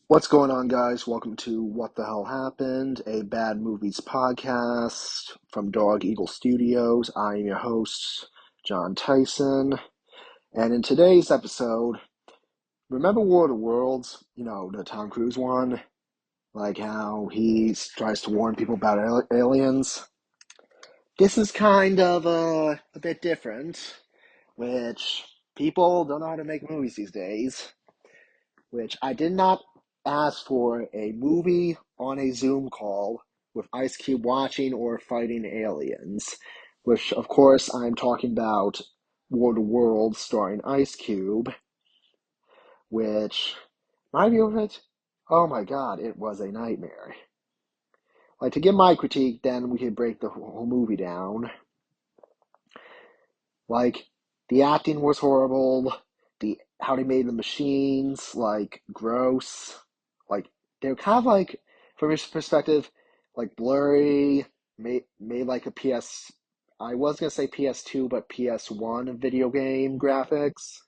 What's going on, guys? Welcome to What the Hell Happened, a bad movies podcast from Dog Eagle Studios. I am your host, John Tyson. And in today's episode, remember War of the Worlds? You know, the Tom Cruise one? Like how he tries to warn people about aliens? This is kind of a bit different, which people don't know how to make movies these days. Which I did not ask for a movie on a Zoom call with Ice Cube watching or fighting aliens, which, of course, I'm talking about War of the Worlds starring Ice Cube, which, my view of it, oh my god, it was a nightmare. Like, to give my critique, then we could break the whole movie down. Like, the acting was horrible, how they made the machines, like, gross. Like, they're kind of like, from his perspective, like blurry, made like a I was gonna say PS2, but PS1 video game graphics.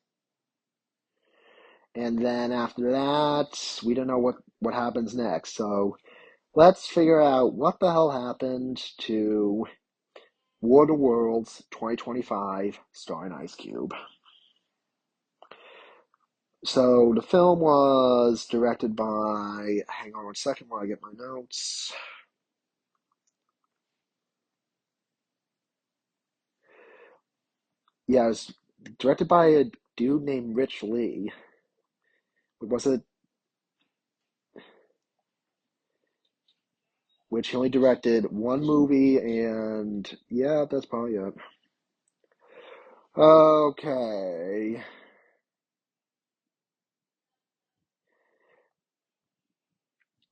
And then after that, we don't know what happens next. So let's figure out what the hell happened to War of the Worlds 2025 starring Ice Cube. So the film was directed by, hang on one second while I get my notes. Yeah, it was directed by a dude named Rich Lee. Was it? Which he only directed one movie, and yeah, that's probably it. Okay.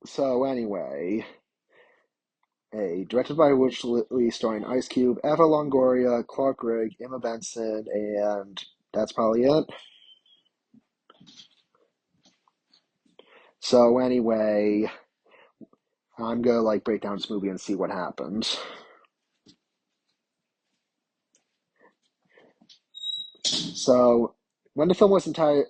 So anyway, directed by Rich Lee, starring Ice Cube, Eva Longoria, Clark Gregg, Emma Benson, and that's probably it. So anyway, I'm gonna like break down this movie and see what happens. So when the film was entire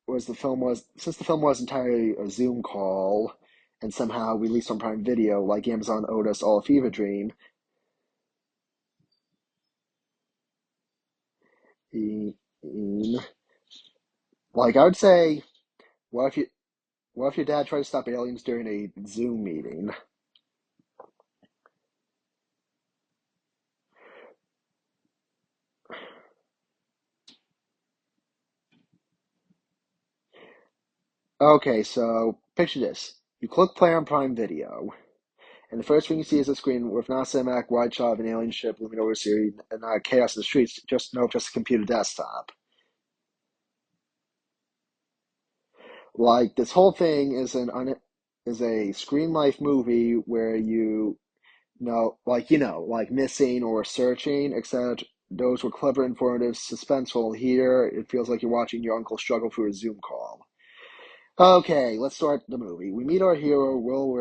was the film was since the film was entirely a Zoom call and somehow released on Prime Video, like Amazon owed us all a fever dream. E- e- Like I would say, what if you what if your dad tried to stop aliens during a Zoom meeting? Okay, so picture this: you click play on Prime Video, and the first thing you see is a screen with not a cinematic wide shot of an alien ship looming over the city and not chaos in the streets. Just a computer desktop. Like this whole thing is is a screen life movie where like missing or searching, except those were clever, informative, suspenseful. Here, it feels like you're watching your uncle struggle through a Zoom call. Okay, let's start the movie. We meet our hero, Will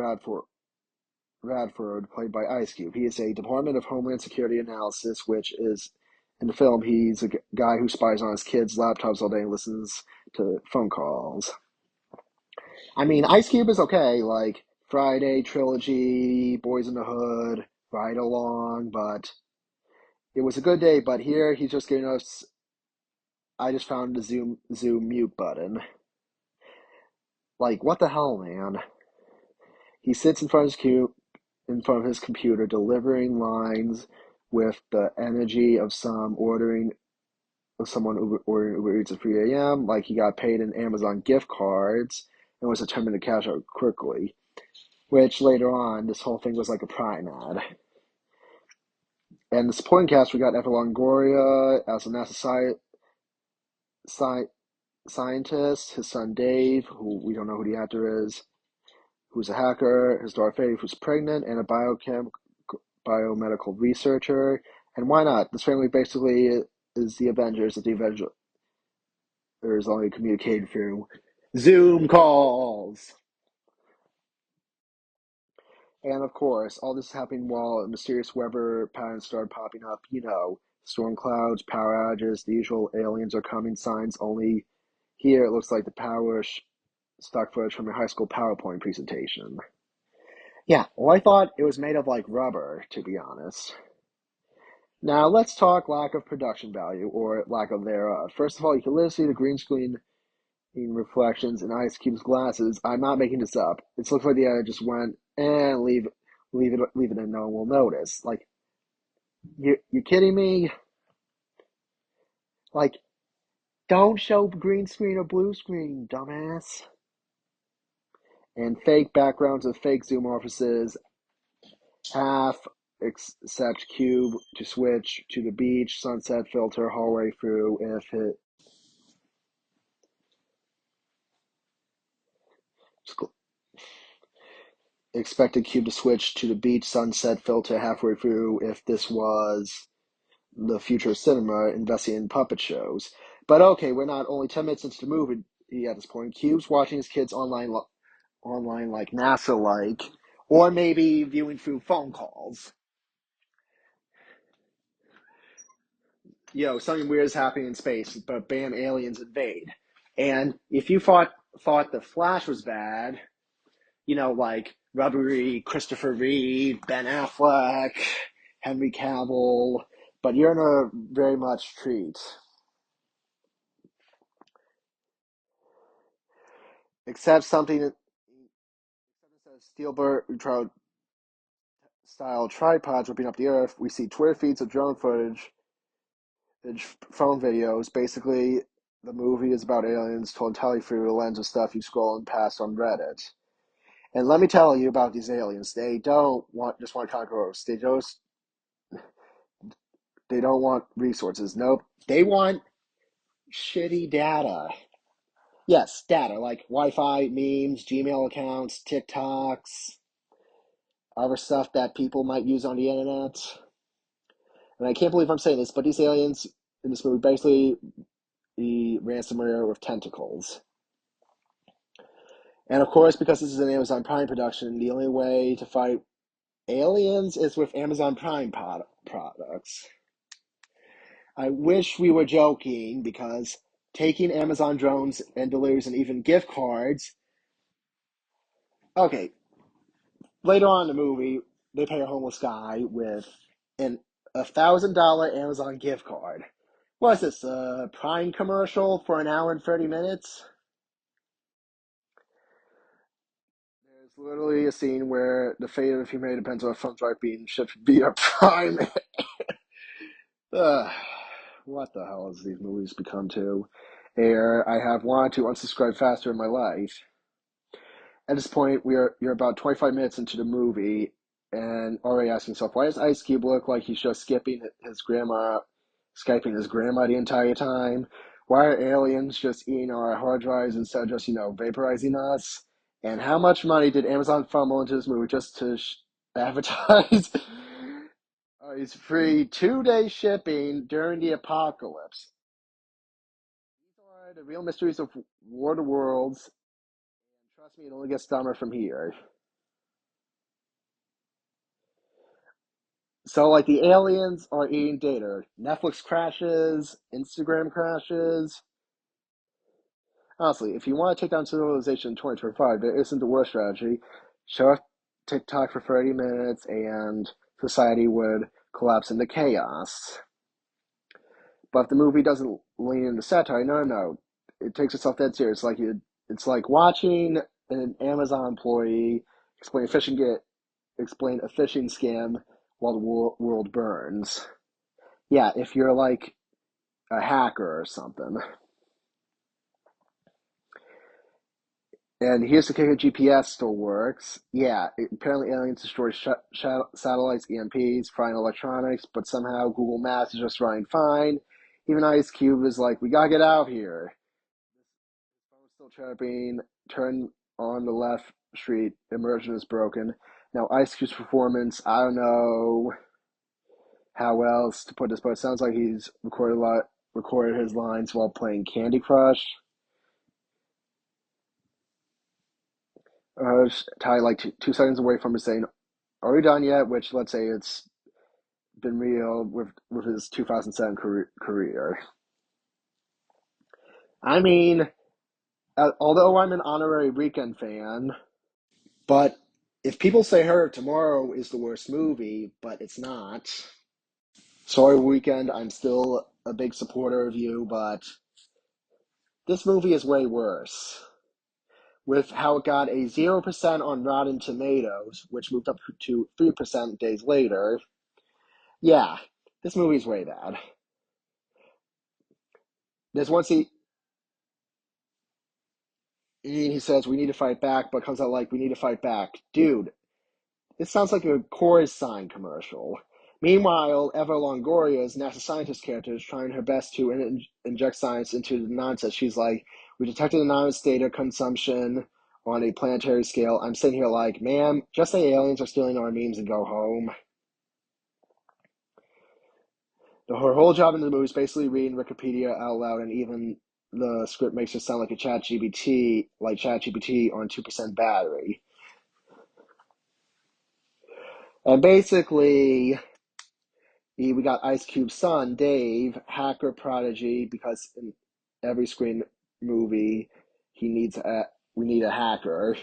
Radford, played by Ice Cube. He is a Department of Homeland Security analysis, which is in the film, he's a guy who spies on his kids' laptops all day and listens to phone calls. I mean, Ice Cube is okay, like Friday Trilogy, Boys in the Hood, Ride Along, but it was a good day. But here he's just giving us. I just found the Zoom mute button. Like what the hell, man? He sits in front of his computer, delivering lines with the energy of someone ordering Uber Eats at 3 a.m. Like he got paid in Amazon gift cards and was determined to cash out quickly. Which later on, this whole thing was like a Prime ad. And the supporting cast, we got Eva Longoria as a NASA sci- scientist, his son Dave, who we don't know who the actor is, who's a hacker, his daughter Faye, who's pregnant, and a biomedical researcher. And why not? This family basically is the Avengers, if the Avengers only communicated through Zoom calls. And of course, all this is happening while mysterious weather patterns started popping up. Storm clouds, power outages, the usual aliens are coming signs only Here it looks like the stock footage from your high school PowerPoint presentation. Yeah, well, I thought it was made of like rubber, to be honest. Now let's talk lack of production value or lack of thereof. First of all, you can literally see the green screen in reflections in Ice Cube's glasses. I'm not making this up. It looks like the editor just went and leave it, and no one will notice. Like, you kidding me? Like, don't show green screen or blue screen, dumbass. And fake backgrounds of fake Zoom offices, half except cube to switch to the beach, sunset filter, hallway through, if it expected cube to switch to the beach, sunset filter halfway through, if this was the future of cinema, investing in puppet shows. But okay, we're not only 10 minutes into the movie at this point. Cube's watching his kids online like NASA like, or maybe viewing through phone calls. Yo, something weird is happening in space, but bam, aliens invade. And if you thought the Flash was bad, like rubbery Christopher Reeve, Ben Affleck, Henry Cavill, but you're in a very much treat. Except something that says Spielberg style tripods ripping up the earth. We see Twitter feeds of drone footage, phone videos. Basically, the movie is about aliens told entirely through the lens of stuff you scroll and pass on Reddit. And let me tell you about these aliens. They don't just want to conquer us. They don't want resources. Nope. They want shitty data. Yes, data like Wi-Fi, memes, Gmail accounts, TikToks, other stuff that people might use on the internet. And I can't believe I'm saying this, but these aliens in this movie basically the ransomware with tentacles. And of course, because this is an Amazon Prime production, the only way to fight aliens is with Amazon Prime products. I wish we were joking because taking Amazon drones and deliveries and even gift cards. Okay, later on in the movie, they pay a homeless guy with an $1,000 Amazon gift card. What is this, a Prime commercial for an hour and 30 minutes? There's literally a scene where the fate of humanity depends on a fun drive being shipped via Prime. Ugh, what the hell has these movies become to? Air, I have wanted to unsubscribe faster in my life. At this point, you're about 25 minutes into the movie and already asking yourself, why does Ice Cube look like he's just Skyping his grandma the entire time? Why are aliens just eating our hard drives instead of just, vaporizing us? And how much money did Amazon funnel into this movie just to advertise it's free 2-day shipping during the apocalypse? These are the real mysteries of War of the Worlds. Trust me, it only gets dumber from here. So, like, the aliens are eating data. Netflix crashes, Instagram crashes. Honestly, if you want to take down civilization in 2025, it isn't the worst strategy. Show up TikTok for 30 minutes and society would collapse into chaos. But if the movie doesn't lean into satire, no. It takes itself dead serious. It's like watching an Amazon employee explain a phishing scam while the world burns. Yeah, if you're like a hacker or something. And here's the kicker: GPS still works. Yeah, apparently aliens destroy satellites, EMPs, frying electronics, but somehow Google Maps is just running fine. Even Ice Cube is like, we gotta get out here. Phone's still chirping. Turn on the left street. Immersion is broken. Now, Ice Cube's performance, I don't know how else to put this, but it sounds like he's recorded his lines while playing Candy Crush. Ty like 2 seconds away from him saying, "Are we done yet?" Which let's say it's been real with his 2007 career. I mean, although I'm an honorary Weekend fan, but if people say Her Tomorrow is the worst movie, but it's not. Sorry, Weekend, I'm still a big supporter of you, but this movie is way worse. With how it got a 0% on Rotten Tomatoes, which moved up to 3% days later. Yeah, this movie's way bad. There's one scene he says, "We need to fight back," but comes out like, "We need to fight back." Dude, this sounds like a chorus sign commercial. Meanwhile, Eva Longoria's NASA scientist character is trying her best to inject science into the nonsense. She's like, "We detected anonymous data consumption on a planetary scale." I'm sitting here like, "Man, just say aliens are stealing our memes and go home." Her whole job in the movie is basically reading Wikipedia out loud, and even the script makes her sound like a chat GPT on 2% battery. And basically, we got Ice Cube's son, Dave, hacker prodigy, because in every Scream movie, we need a hacker.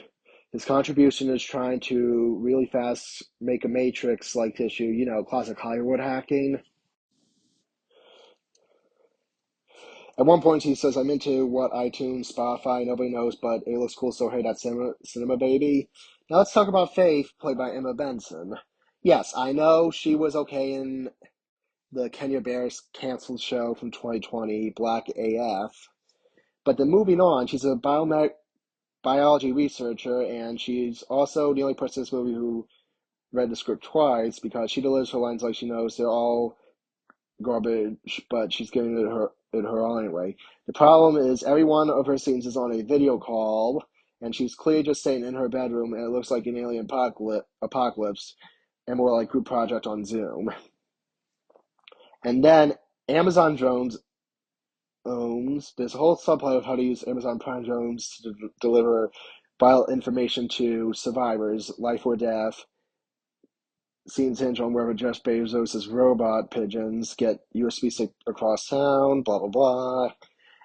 His contribution is trying to really fast make a Matrix-like tissue, classic Hollywood hacking. At one point, he says, "I'm into what iTunes, Spotify, nobody knows, but it looks cool, so hey, that's Cinema Baby." Now let's talk about Faith, played by Emma Benson. Yes, I know she was okay in the Kenya Barris canceled show from 2020, Black AF. But then moving on, she's a biology researcher, and she's also the only person in this movie who read the script twice because she delivers her lines like she knows they're all garbage, but she's giving it her all anyway. The problem is every one of her scenes is on a video call, and she's clearly just staying in her bedroom, and it looks like an alien apocalypse, and more like group project on Zoom. And then Amazon Drones there's a whole subplot of how to use Amazon Prime drones to deliver vital information to survivors, life or death. Scenes hinge on wherever Jeff Bezos' robot pigeons get USB stick across town, blah, blah, blah.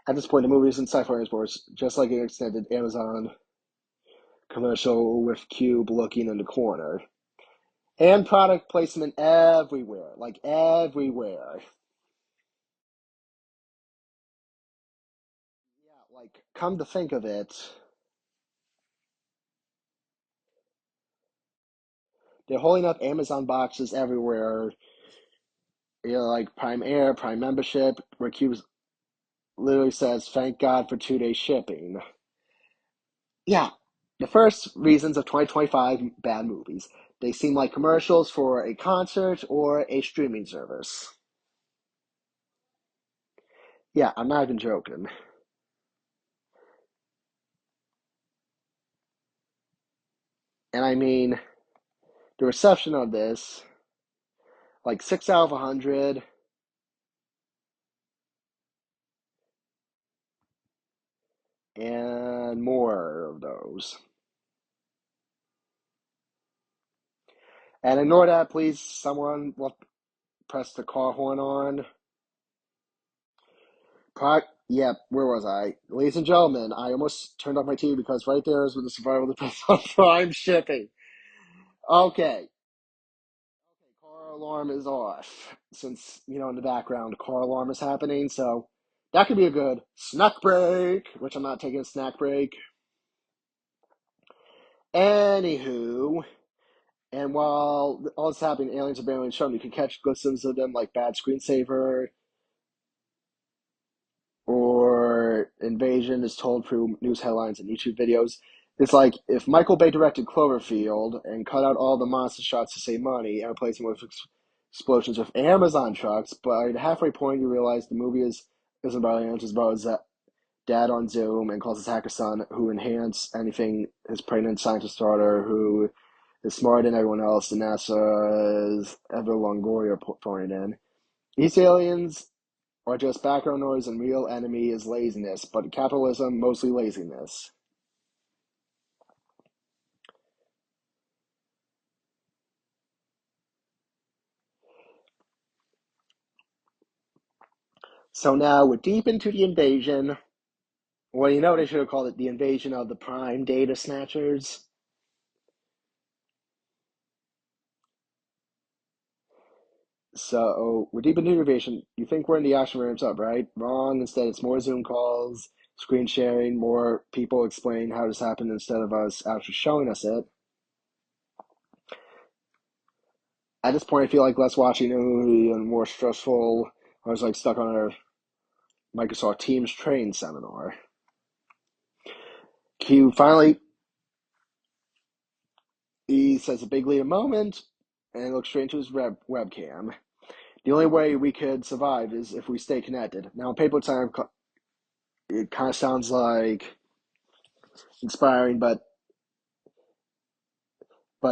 At this point, the movie is in sci-fi sports, just like an extended Amazon commercial with Cube looking in the corner. And product placement everywhere, like everywhere. Yeah, like, come to think of it, they're holding up Amazon boxes everywhere, like Prime Air, Prime Membership, where Cube literally says, "Thank God for 2 day shipping." Yeah, the first reasons of 2025 bad movies. They seem like commercials for a concert or a streaming service. Yeah, I'm not even joking. And I mean, the reception of this, like 6 out of 100, and more of those. And ignore that, please. Someone will press the car horn on. Yep, where was I? Ladies and gentlemen, I almost turned off my TV because right there is with the survival depends on Prime shipping. Okay. Car alarm is off. Since, in the background, car alarm is happening, so that could be a good snack break, which I'm not taking a snack break. Anywho, and while all this happening, aliens are barely shown. You can catch glimpses of them like Bad Screensaver, or Invasion is told through news headlines and YouTube videos. It's like if Michael Bay directed Cloverfield and cut out all the monster shots to save money and replaced them with explosions with Amazon trucks, by the halfway point you realize the movie isn't about aliens, it's about his dad on Zoom and calls his hacker son, who enhance anything his pregnant scientist daughter, who is smarter than everyone else, and NASA's Eva Longoria phoning in. These aliens are just background noise, and real enemy is laziness, but capitalism, mostly laziness. So now we're deep into the invasion, Well, you know they should have called it the invasion of the Prime Data Snatchers. So we're deep into innovation. You think we're in the action ramps up, right? Wrong. Instead, it's more Zoom calls, screen sharing, more people explain how this happened instead of us actually showing us it. At this point, I feel like less watching a movie and more stressful. I was like stuck on a Microsoft Teams training seminar. Q finally he says a big lead moment and looks straight into his webcam. The only way we could survive is if we stay connected. Now, on paper time, it kind of sounds like inspiring, but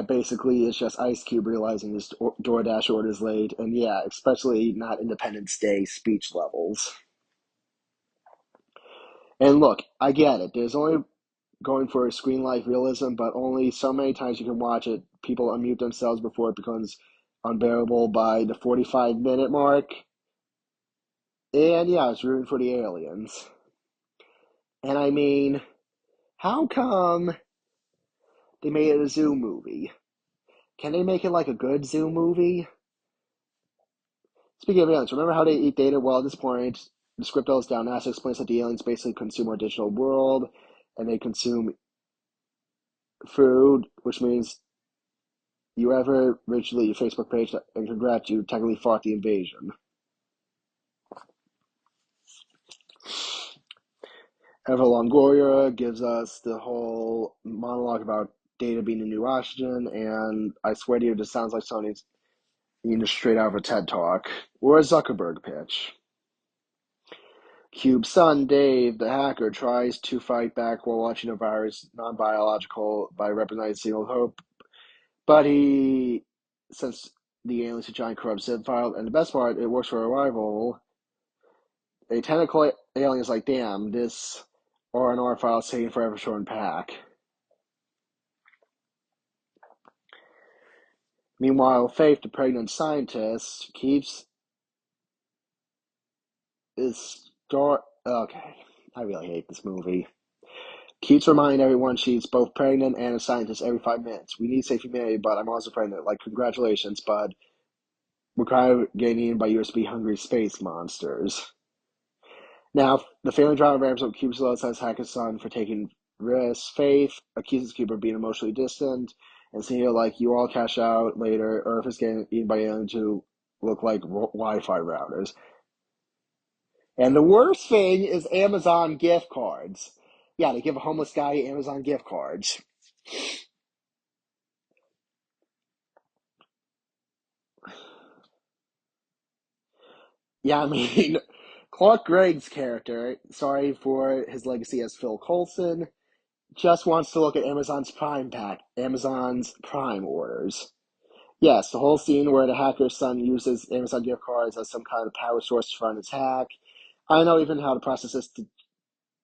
basically it's just Ice Cube realizing his DoorDash order is late, and yeah, especially not Independence Day speech levels. And look, I get it. There's only going for a screen life realism, but only so many times you can watch it. People unmute themselves before it becomes unbearable by the 45-minute mark. And yeah, I was rooting for the aliens. And I mean, how come they made it a zoo movie? Can they make it like a good zoo movie? Speaking of aliens, remember how they eat data? Well, at this point, the script goes down. NASA explains that the aliens basically consume our digital world, and they consume food, which means you ever originally your Facebook page, and congrats, you technically fought the invasion. Eva Longoria gives us the whole monologue about data being the new oxygen, and I swear to you, this sounds like Sony's straight out of a TED Talk or a Zuckerberg pitch. Cube's son, Dave, the hacker, tries to fight back while watching a virus non-biological by weaponizing single hope, but since the aliens a giant corrupt zip file, and the best part, it works for a rival. A tentacle alien is like, damn, this R&R file is taking forever to unpack. Meanwhile, Faith, the pregnant scientist, keeps is okay. I really hate this movie. Keeps reminding everyone she's both pregnant and a scientist every 5 minutes. We need safe humanity, but I'm also pregnant. Like, congratulations, bud. We're kind of getting eaten by USB hungry space monsters. Now, the family drama ramps up. Cube's love says hack his son for taking risks. Faith accuses Cube of being emotionally distant, and seeing like you all cash out later. Earth is getting eaten by aliens who look like Wi-Fi routers. And the worst thing is Amazon gift cards. Yeah, they give a homeless guy Amazon gift cards. Yeah, I mean, Clark Gregg's character, sorry for his legacy as Phil Coulson, just wants to look at Amazon's Prime orders. Yes, the whole scene where the hacker's son uses Amazon gift cards as some kind of power source to run his hack. I know even how to process this.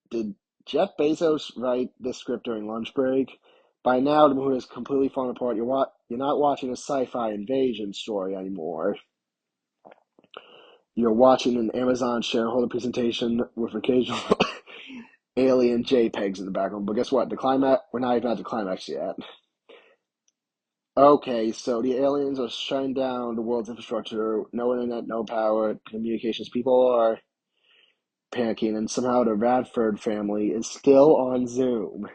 Did Jeff Bezos write this script during lunch break? By now, the movie is completely falling apart. You're not watching a sci-fi invasion story anymore. You're watching an Amazon shareholder presentation with occasional alien JPEGs in the background. But guess what? The climax. We're not even at the climax yet. Okay, so the aliens are shutting down the world's infrastructure. No internet, no power, communications. People are panicking, and somehow the Radford family is still on Zoom.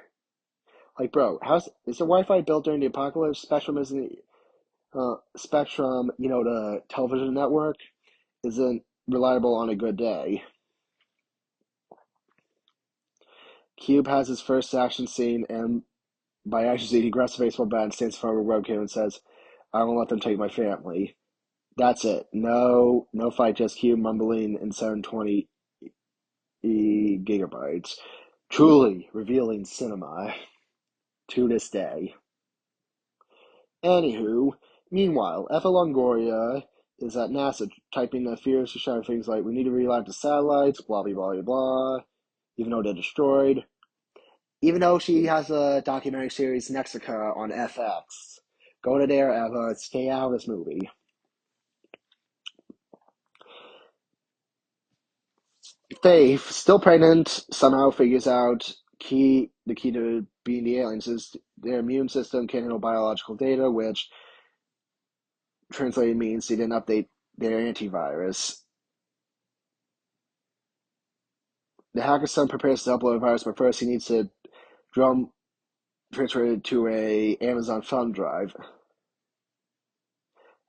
Like, bro, is the Wi-Fi built during the apocalypse? Spectrum isn't. Spectrum, the television network, isn't reliable on a good day. Cube has his first action scene, and by action scene, he grabs a baseball bat and stands in front of a webcam and says, "I won't let them take my family." That's it. No fight, just Cube mumbling in 720 gigabytes. Truly revealing cinema to this day. Anywho, meanwhile, Ethel Longoria is at NASA typing the fears to shout things like, "We need to relight the satellites, blah, blah, blah, blah," even though they're destroyed. Even though she has a documentary series, Nexica, on FX. Go to there, Eva. Stay out of this movie. Faith, still pregnant, somehow figures out the key to being the aliens is their immune system can't handle biological data, which translated means they didn't update their antivirus. The hacker's son prepares to upload a virus, but first he needs to drum transfer it to a Amazon thumb drive.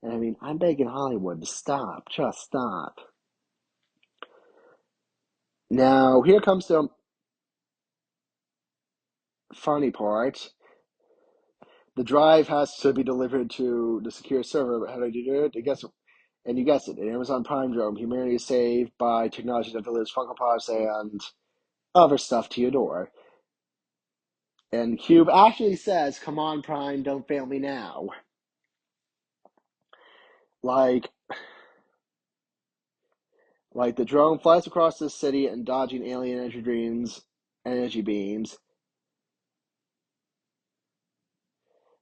And I mean, I'm begging Hollywood to stop, just stop. Now, here comes the funny part. The drive has to be delivered to the secure server, but how do you do it? And you guessed it, an Amazon Prime drone. Humanity is saved by technology that delivers Funko Pops and other stuff to your door. And Cube actually says, "Come on, Prime, don't fail me now." Like, like the drone flies across the city and dodging alien energy beams.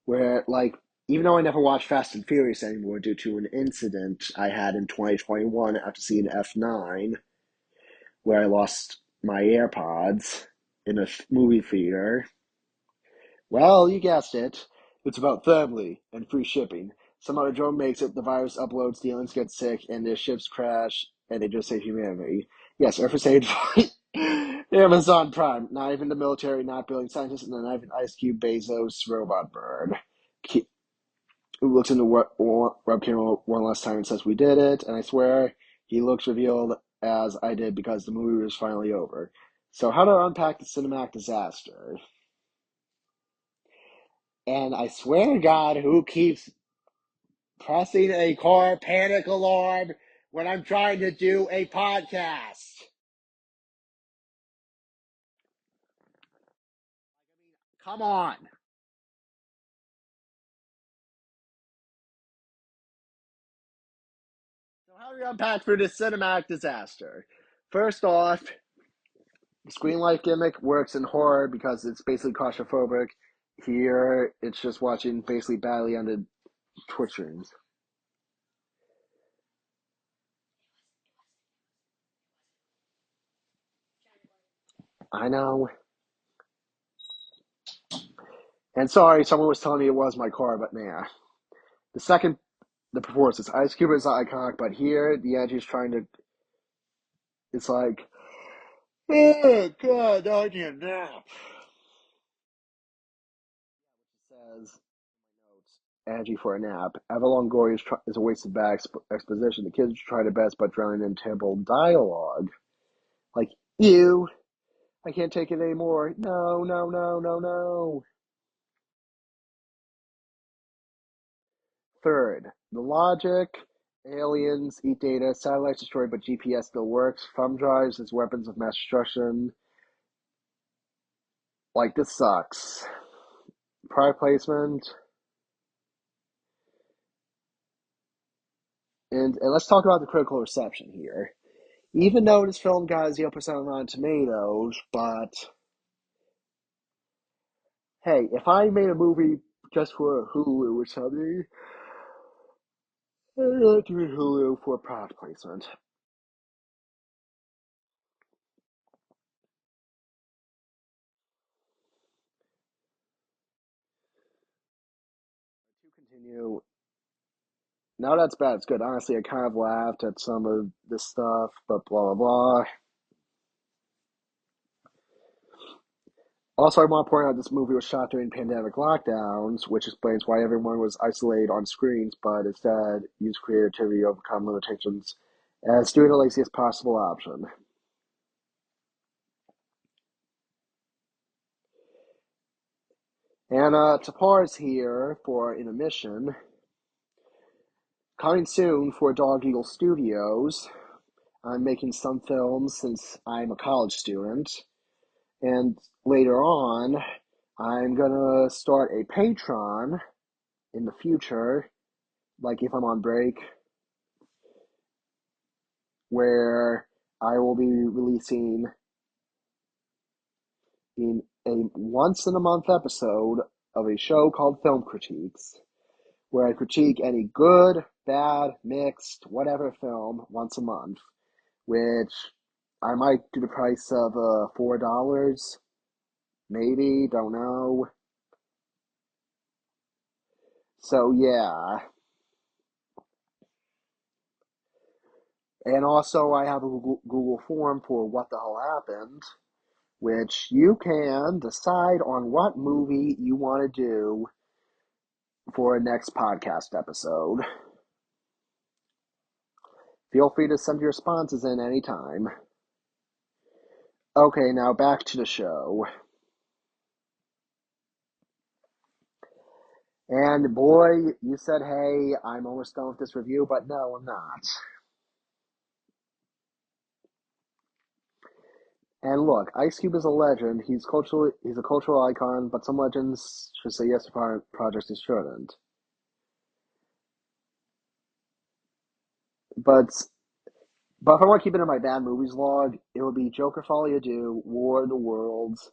Where, like, even though I never watch Fast and Furious anymore due to an incident I had in 2021 after seeing F9, where I lost my AirPods in a movie theater. Well, you guessed it. It's about family and free shipping. Somehow the drone makes it, the virus uploads, the aliens get sick, and their ships crash, and they just save humanity. Yes, Earth is saved by Amazon Prime. Not even the military, not building scientists, and not even Ice Cube Bezos robot bird. Who looks into webcam one last time and says, "We did it," and I swear he looks revealed as I did because the movie was finally over. So how to unpack the cinematic disaster? And I swear to God, who keeps pressing a car panic alarm when I'm trying to do a podcast? Come on. So how do we unpack through this cinematic disaster? First off, the screen life gimmick works in horror because it's basically claustrophobic. Here, it's just watching basically badly ended Twitch streams. I know. And sorry, someone was telling me it was my car, but nah. The second, the performance. Ice Cube is iconic, but here, the edge is trying to. It's like, oh, God, I need a nap. Says, Angie for a nap. Eva Longoria is a wasted bad exposition. The kids try their best, but drowning in terrible dialogue. Like, you, I can't take it anymore. No, no, no, no, no. Third, the logic. Aliens eat data. Satellites destroyed, but GPS still works. Thumb drives as weapons of mass destruction. Like, this sucks. Product placement. And let's talk about the critical reception here. Even though this film got 0% on Rotten Tomatoes, but hey, if I made a movie just for Hulu or something, I'd do Hulu for product placement. To continue, now that's bad, it's good. Honestly, I kind of laughed at some of this stuff, but blah, blah, blah. Also, I want to point out this movie was shot during pandemic lockdowns, which explains why everyone was isolated on screens, but instead used creativity to overcome limitations as doing the laziest possible option. And Tapar is here for intermission. Coming soon for Dog Eagle Studios. I'm making some films since I'm a college student. And later on, I'm gonna start a Patron in the future, like if I'm on break, where I will be releasing in a once in a month episode of a show called Film Critiques, where I critique any good, bad, mixed, whatever film once a month, which I might do the price of $4, maybe, don't know. So yeah, and also I have a Google form for what the hell happened, which you can decide on what movie you want to do for a next podcast episode. Feel free to send your responses in anytime. Okay, now back to the show. And boy, you said, hey, I'm almost done with this review, but no, I'm not. And look, Ice Cube is a legend. He's a cultural icon, but some legends should say yes to projects they shouldn't. But if I want to keep it in my bad movies log, it would be Joker Folie à Deux, War of the Worlds,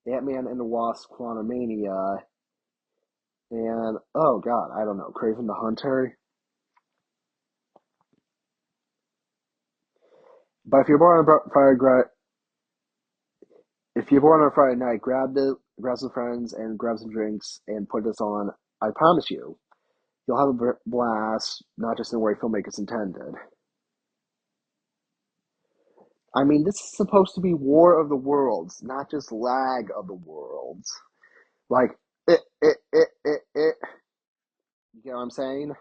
Ant-Man and the Wasp, Quantumania, and oh god, I don't know, Kraven the Hunter. But if you're born on a Friday night, grab some friends and grab some drinks and put this on. I promise you, you'll have a blast, not just in the way filmmakers intended. I mean, this is supposed to be War of the Worlds, not just Lag of the Worlds. Like, it. You get what I'm saying?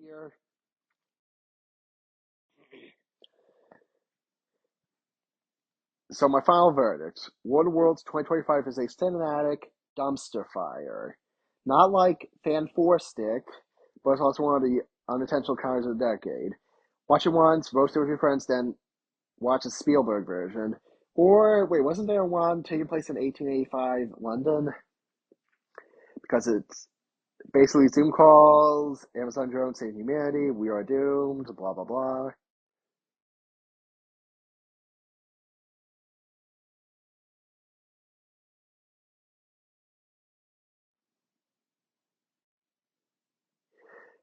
Here. So my final verdict: War of the Worlds 2025 is a cinematic dumpster fire. Not like Fan Four Stick, but it's also one of the unintentional counters of the decade. Watch it once, roast it with your friends, then watch the Spielberg version. Or wait, wasn't there one taking place in 1885 London? Because it's basically Zoom calls, Amazon drones save humanity, we are doomed, blah blah blah.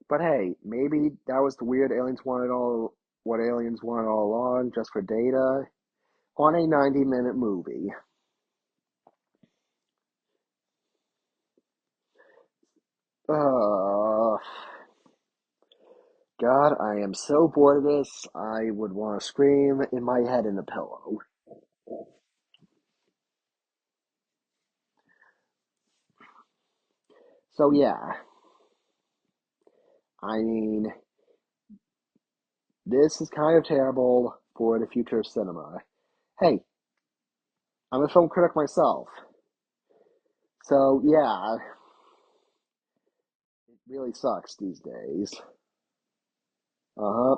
But hey, maybe that was the weird aliens wanted all what aliens wanted all along, just for data on a 90-minute movie. Uh, God, I am so bored of this. I would want to scream in my head in a pillow. So yeah, I mean, this is kind of terrible for the future of cinema. Hey, I'm a film critic myself. So yeah, it really sucks these days. Uh-huh.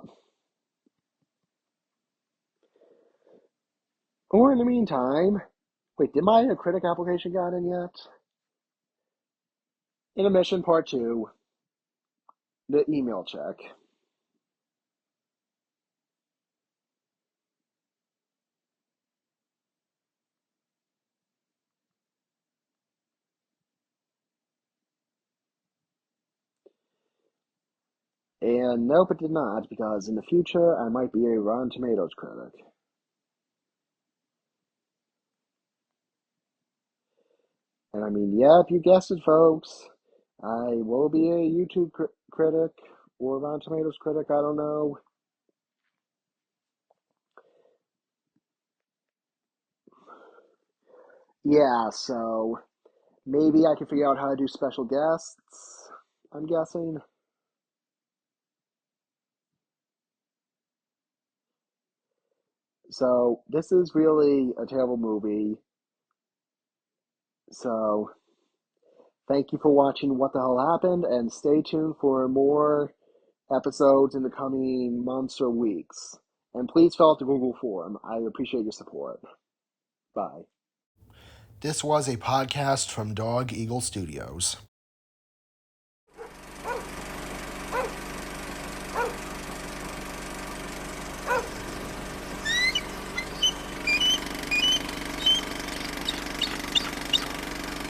Or in the meantime, wait, did my critic application got in yet? Intermission part two, the email check. And nope, it did not, because in the future I might be a Rotten Tomatoes critic. And I mean, yep, you guessed it, folks. I will be a YouTube critic or Rotten Tomatoes critic, I don't know. Yeah, so maybe I can figure out how to do special guests, I'm guessing. So this is really a terrible movie. So thank you for watching What the Hell Happened, and stay tuned for more episodes in the coming months or weeks. And please fill out the Google form. I appreciate your support. Bye. This was a podcast from Dog Eagle Studios.